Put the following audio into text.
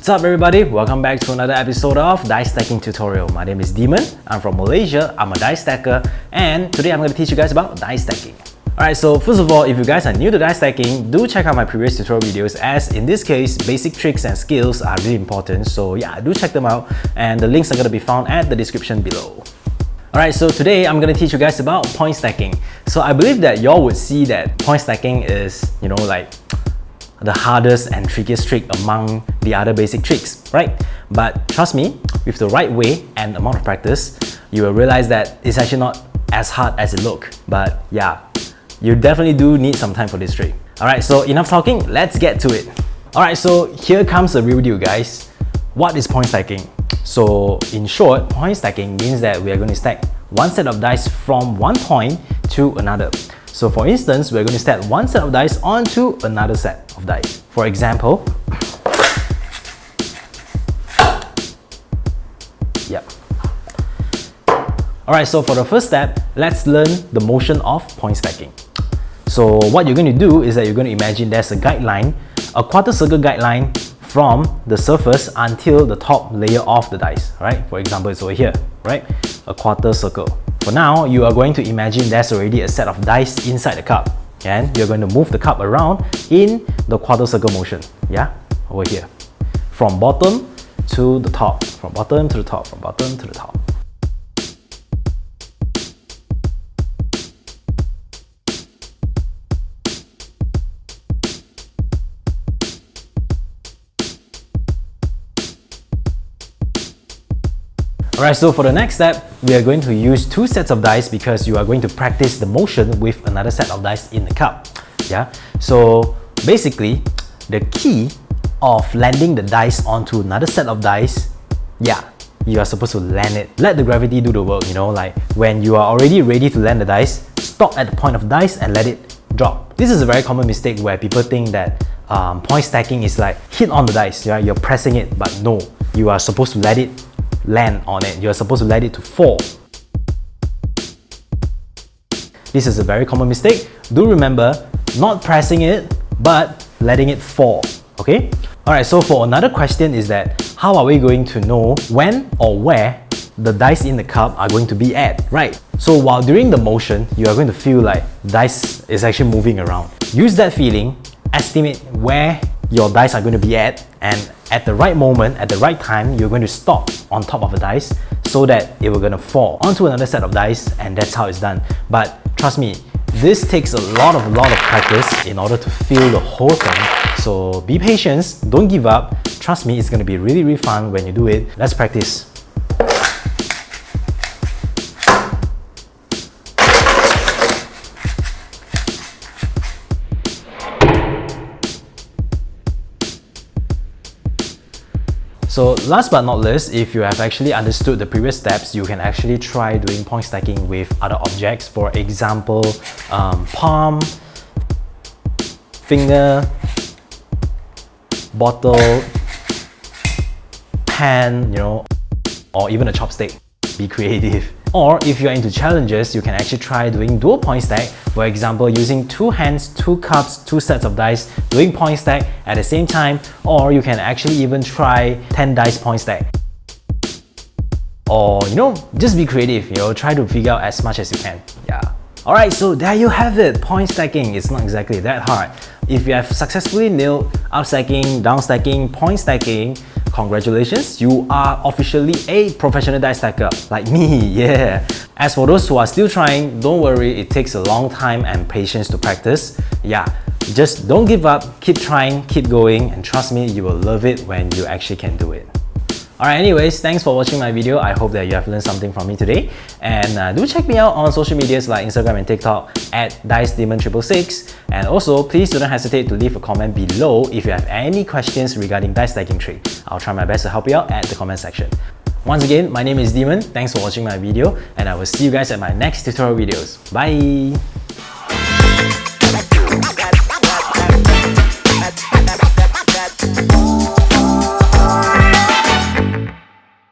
What's up everybody? Welcome back to another episode of Dice Stacking Tutorial. My name is Demon, I'm from Malaysia, I'm a dice stacker, and today I'm going to teach you guys about dice stacking. Alright, so first of all, if you guys are new to dice stacking, do check out my previous tutorial videos, as in this case, basic tricks and skills are really important, so yeah, do check them out, and the links are going to be found at the description below. Alright, so today I'm going to teach you guys about point stacking. So I believe that y'all would see that point stacking is, like the hardest and trickiest trick among the other basic tricks, right? But trust me, with the right way and amount of practice, you will realize that it's actually not as hard as it looks. But yeah, you definitely do need some time for this trick. Alright, so enough talking, let's get to it. Alright, so here comes the real deal, guys. What is point stacking? So in short, point stacking means that we are going to stack one set of dice from one point to another. So for instance, we're going to stack one set of dice onto another set of dice. For example, Alright, so for the first step, let's learn the motion of point stacking. So what you're going to do is that you're going to imagine there's a guideline, a quarter circle guideline from the surface until the top layer of the dice, right? For example, it's over here, right? A quarter circle. For now, you are going to imagine there's already a set of dice inside the cup, and you're going to move the cup around in the quarter circle motion, yeah? Over here. From bottom to the top, from bottom to the top, from bottom to the top. Alright, so for the next step, we are going to use two sets of dice because you are going to practice the motion with another set of dice in the cup. Yeah. So basically, the key of landing the dice onto another set of dice, you are supposed to land it. Let the gravity do the work, like when you are already ready to land the dice, stop at the point of dice and let it drop. This is a very common mistake where people think that point stacking is like hit on the dice, yeah? You're pressing it, but no, you are supposed to let it land on it. You're supposed to let it to fall. This is a very common mistake. Do remember, not pressing it, but letting it fall, okay? Alright, so for another question is that, how are we going to know when or where the dice in the cup are going to be at, right? So while during the motion, you are going to feel like dice is actually moving around. Use that feeling, estimate where your dice are going to be at, and at the right moment, at the right time, you're going to stop on top of a dice so that it will going to fall onto another set of dice, and that's how it's done. But trust me, this takes a lot of practice in order to feel the whole thing. So be patient, don't give up. Trust me, it's going to be really fun when you do it. Let's practice. So last but not least, if you have actually understood the previous steps, you can actually try doing point stacking with other objects. For example, palm, finger, bottle, pan, or even a chopstick. Be creative. Or if you're into challenges, you can actually try doing dual point stack. For example, using two hands, two cups, two sets of dice, doing point stack at the same time. Or you can actually even try 10 dice point stack. Or, just be creative, try to figure out as much as you can. Yeah. Alright, so there you have it. Point stacking. It's not exactly that hard. If you have successfully nailed up stacking, down stacking, point stacking, congratulations, you are officially a professional dice stacker, like me, yeah. As for those who are still trying, don't worry, it takes a long time and patience to practice. Yeah, just don't give up, keep trying, keep going, and trust me, you will love it when you actually can do it. Alright, anyways, thanks for watching my video. I hope that you have learned something from me today. And do check me out on social medias like Instagram and TikTok at DiceDemon666. And also, please do not hesitate to leave a comment below if you have any questions regarding dice stacking trick. I'll try my best to help you out at the comment section. Once again, my name is Demon. Thanks for watching my video, and I will see you guys at my next tutorial videos. Bye!